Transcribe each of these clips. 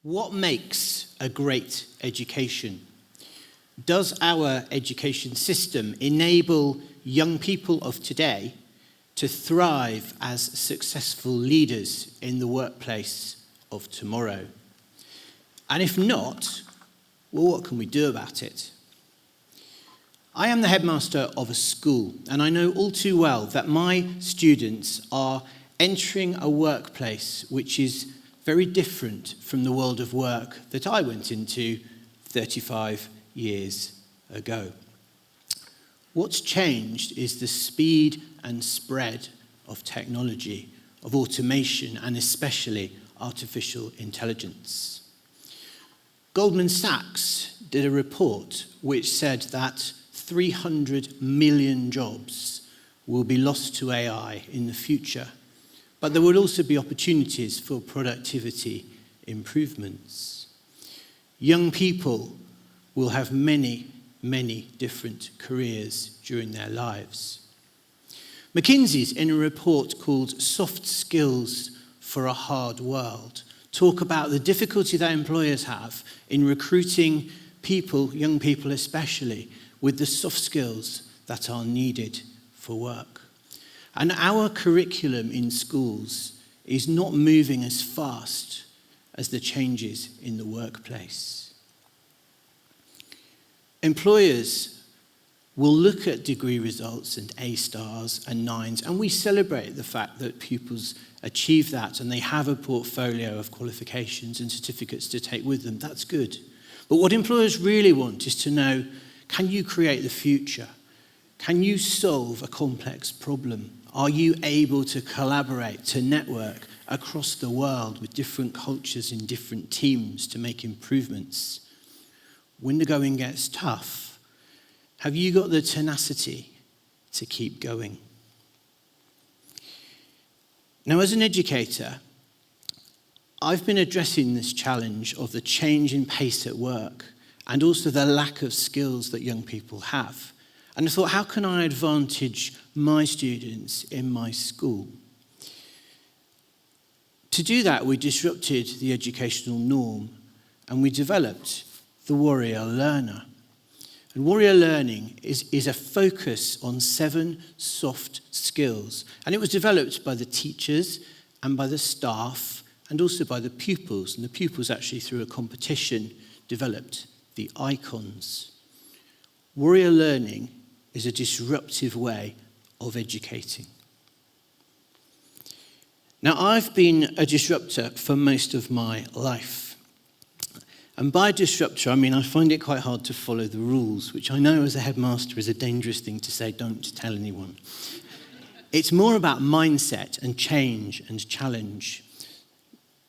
What makes a great education? Does our education system enable young people of today to thrive as successful leaders in the workplace of tomorrow? And if not, well, what can we do about it? I am the headmaster of a school, and I know all too well that my students are entering a workplace which is very different from the world of work that I went into 35 years ago. What's changed is the speed and spread of technology, of automation, and especially artificial intelligence. Goldman Sachs did a report which said that 300 million jobs will be lost to AI in the future, but there will also be opportunities for productivity improvements. Young people will have many, many different careers during their lives. McKinsey's, in a report called Soft Skills for a Hard World, talk about the difficulty that employers have in recruiting people, young people especially, with the soft skills that are needed for work. And our curriculum in schools is not moving as fast as the changes in the workplace. Employers will look at degree results and A stars and 9s, and we celebrate the fact that pupils achieve that and they have a portfolio of qualifications and certificates to take with them. That's good. But what employers really want is to know, can you create the future? Can you solve a complex problem? Are you able to collaborate, to network across the world with different cultures and different teams to make improvements? When the going gets tough, have you got the tenacity to keep going? Now, as an educator, I've been addressing this challenge of the change in pace at work and also the lack of skills that young people have. And I thought, how can I advantage my students in my school? To do that, we disrupted the educational norm and we developed the Warrior Learner. And Warrior Learning is a focus on 7 soft skills. And it was developed by the teachers and by the staff and also by the pupils. And the pupils actually, through a competition, developed the icons. Warrior Learning is a disruptive way of educating. Now, I've been a disruptor for most of my life. And by disruptor, I mean I find it quite hard to follow the rules, which I know as a headmaster is a dangerous thing to say, don't tell anyone. It's more about mindset and change and challenge.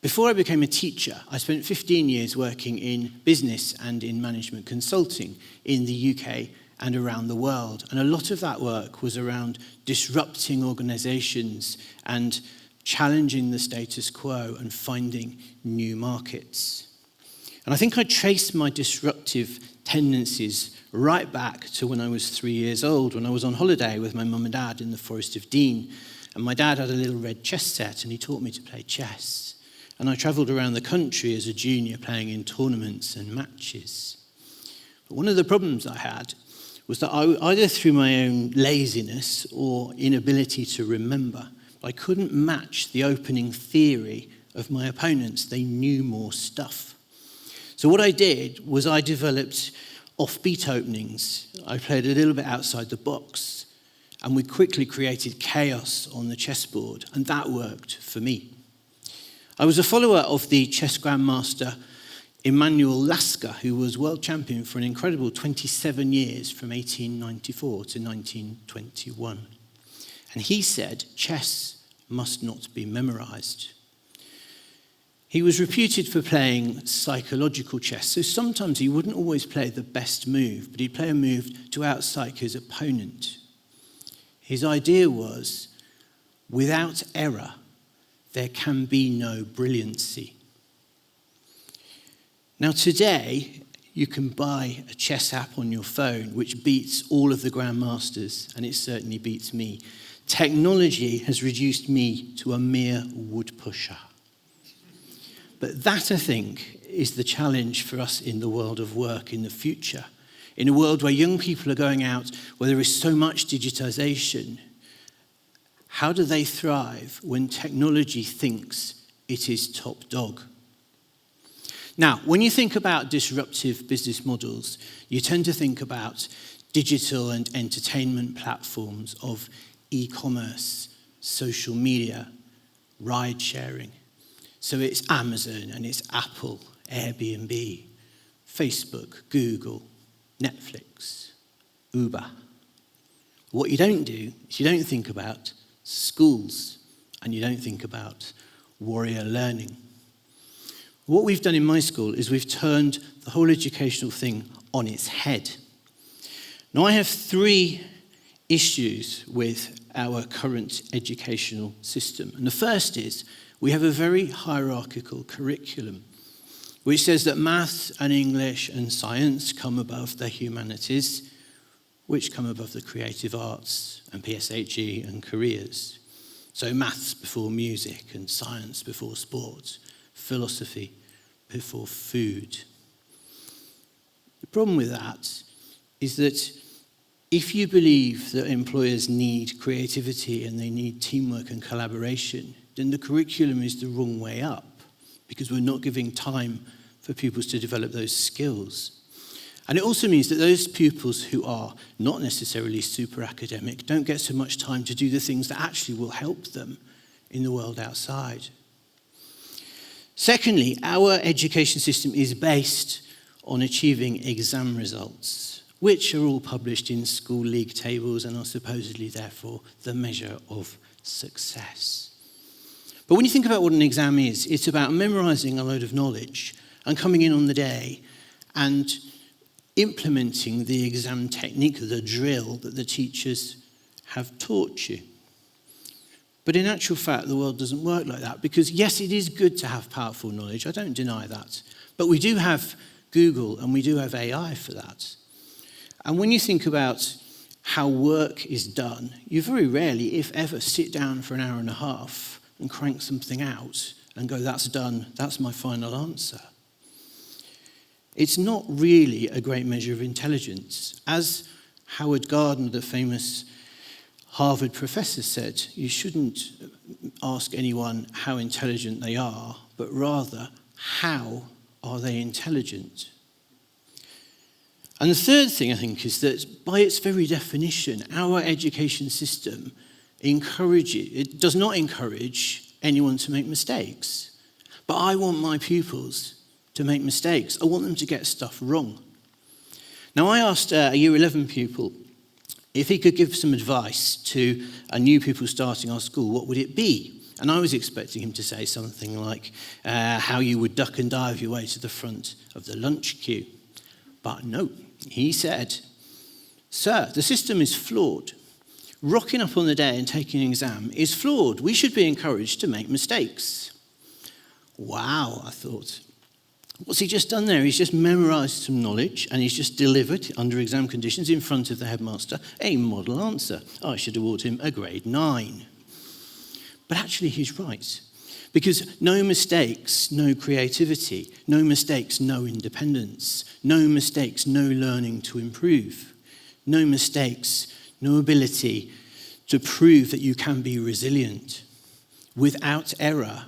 Before I became a teacher, I spent 15 years working in business and in management consulting in the UK and around the world. And a lot of that work was around disrupting organizations and challenging the status quo and finding new markets. And I think I traced my disruptive tendencies right back to when I was 3 years old, when I was on holiday with my mum and dad in the Forest of Dean. And my dad had a little red chess set and he taught me to play chess. And I travelled around the country as a junior playing in tournaments and matches. But one of the problems I had was that either through my own laziness or inability to remember, I couldn't match the opening theory of my opponents. They knew more stuff. So what I did was I developed offbeat openings. I played a little bit outside the box, and we quickly created chaos on the chessboard, and that worked for me. I was a follower of the chess grandmaster Emanuel Lasker, who was world champion for an incredible 27 years from 1894 to 1921. And he said, chess must not be memorized. He was reputed for playing psychological chess, so sometimes he wouldn't always play the best move, but he'd play a move to outpsych his opponent. His idea was, without error, there can be no brilliancy. Now today, you can buy a chess app on your phone which beats all of the grandmasters, and it certainly beats me. Technology has reduced me to a mere wood pusher. But that, I think, is the challenge for us in the world of work in the future. In a world where young people are going out, where there is so much digitization, how do they thrive when technology thinks it is top dog? Now, when you think about disruptive business models, you tend to think about digital and entertainment platforms of e-commerce, social media, ride sharing. So it's Amazon and it's Apple, Airbnb, Facebook, Google, Netflix, Uber. What you don't do is you don't think about schools and you don't think about warrior learning. What we've done in my school is we've turned the whole educational thing on its head. Now, I have 3 issues with our current educational system. And the first is we have a very hierarchical curriculum, which says that maths and English and science come above the humanities, which come above the creative arts and PSHE and careers. So maths before music and science before sport, philosophy before food. The problem with that is that if you believe that employers need creativity and they need teamwork and collaboration, then the curriculum is the wrong way up because we're not giving time for pupils to develop those skills. And it also means that those pupils who are not necessarily super academic don't get so much time to do the things that actually will help them in the world outside. Secondly, our education system is based on achieving exam results, which are all published in school league tables and are supposedly, therefore, the measure of success. But when you think about what an exam is, it's about memorizing a load of knowledge and coming in on the day and implementing the exam technique, the drill that the teachers have taught you. But in actual fact, the world doesn't work like that because, yes, it is good to have powerful knowledge. I don't deny that. But we do have Google and we do have AI for that. And when you think about how work is done, you very rarely, if ever, sit down for an hour and a half and crank something out and go, that's done, that's my final answer. It's not really a great measure of intelligence. As Howard Gardner, the famous Harvard professor, said, you shouldn't ask anyone how intelligent they are, but rather, how are they intelligent? And the third thing, I think, is that by its very definition, our education system does not encourage anyone to make mistakes. But I want my pupils to make mistakes. I want them to get stuff wrong. Now, I asked a Year 11 pupil if he could give some advice to a new pupil starting our school, what would it be? And I was expecting him to say something like how you would duck and dive your way to the front of the lunch queue. But no, he said, "Sir, the system is flawed. Rocking up on the day and taking an exam is flawed. We should be encouraged to make mistakes." Wow, I thought. What's he just done there? He's just memorized some knowledge and he's just delivered, under exam conditions, in front of the headmaster, a model answer. I should award him a grade 9. But actually he's right. Because no mistakes, no creativity. No mistakes, no independence. No mistakes, no learning to improve. No mistakes, no ability to prove that you can be resilient. Without error,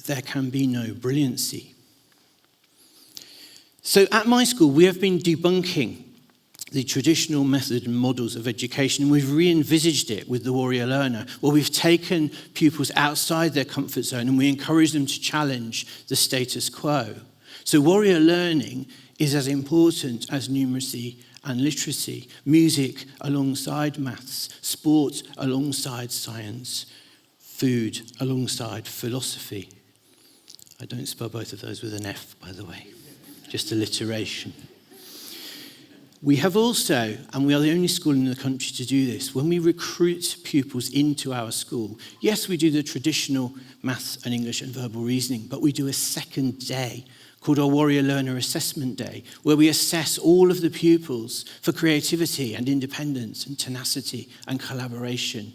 there can be no brilliancy. So at my school, we have been debunking the traditional method and models of education, and we've re-envisaged it with the warrior learner, where we've taken pupils outside their comfort zone and we encourage them to challenge the status quo. So warrior learning is as important as numeracy and literacy, music alongside maths, sport alongside science, food alongside philosophy. I don't spell both of those with an F, by the way. Just alliteration. We have also, and we are the only school in the country to do this, when we recruit pupils into our school, yes, we do the traditional maths and English and verbal reasoning, but we do a second day called our Warrior Learner Assessment Day, where we assess all of the pupils for creativity and independence and tenacity and collaboration.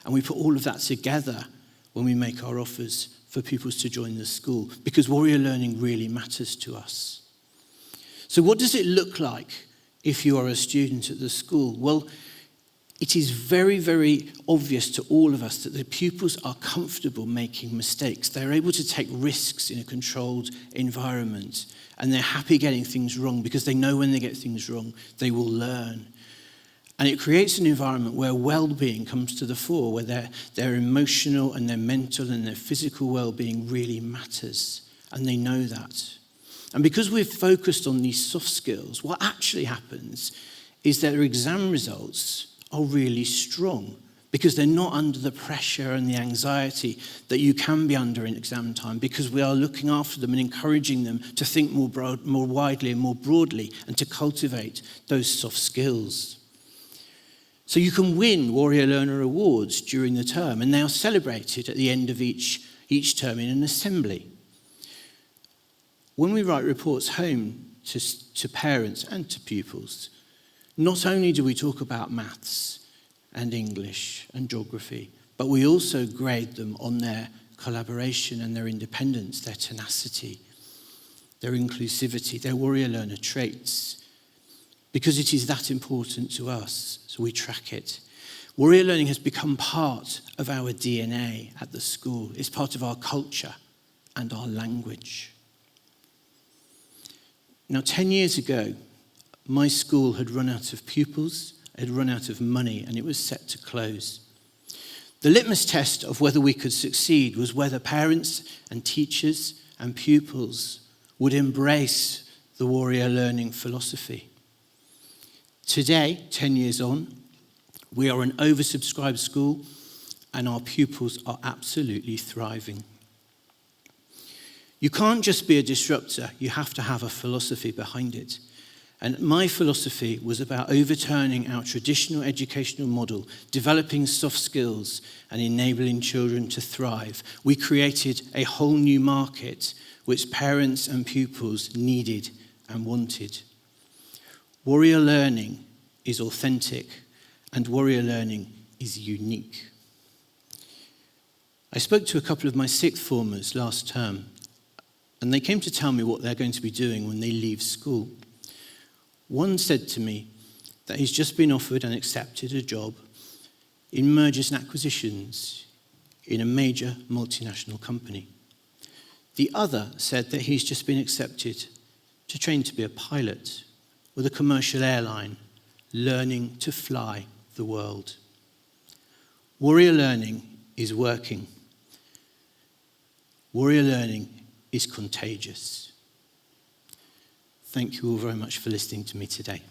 And we put all of that together when we make our offers for pupils to join the school because warrior learning really matters to us. So what does it look like if you are a student at the school? Well, it is very, very obvious to all of us that the pupils are comfortable making mistakes. They're able to take risks in a controlled environment, and they're happy getting things wrong because they know when they get things wrong, they will learn. And it creates an environment where well-being comes to the fore, where their emotional and their mental and their physical well-being really matters, and they know that. And because we've focused on these soft skills, what actually happens is that their exam results are really strong because they're not under the pressure and the anxiety that you can be under in exam time, because we are looking after them and encouraging them to think more widely and more broadly and to cultivate those soft skills. So you can win Warrior Learner Awards during the term, and they are celebrated at the end of each term in an assembly. When we write reports home to parents and to pupils, not only do we talk about maths and English and geography, but we also grade them on their collaboration and their independence, their tenacity, their inclusivity, their warrior learner traits, because it is that important to us, so we track it. Warrior learning has become part of our DNA at the school. It's part of our culture and our language. Now, 10 years ago, my school had run out of pupils, had run out of money, and it was set to close. The litmus test of whether we could succeed was whether parents and teachers and pupils would embrace the warrior learning philosophy. Today, 10 years on, we are an oversubscribed school, and our pupils are absolutely thriving. You can't just be a disruptor, you have to have a philosophy behind it. And my philosophy was about overturning our traditional educational model, developing soft skills and enabling children to thrive. We created a whole new market which parents and pupils needed and wanted. Warrior learning is authentic, and warrior learning is unique. I spoke to a couple of my sixth formers last term, and they came to tell me what they're going to be doing when they leave school. One said to me that he's just been offered and accepted a job in mergers and acquisitions in a major multinational company. The other said that he's just been accepted to train to be a pilot with a commercial airline, learning to fly the world. Warrior learning is working. Warrior learning is contagious. Thank you all very much for listening to me today.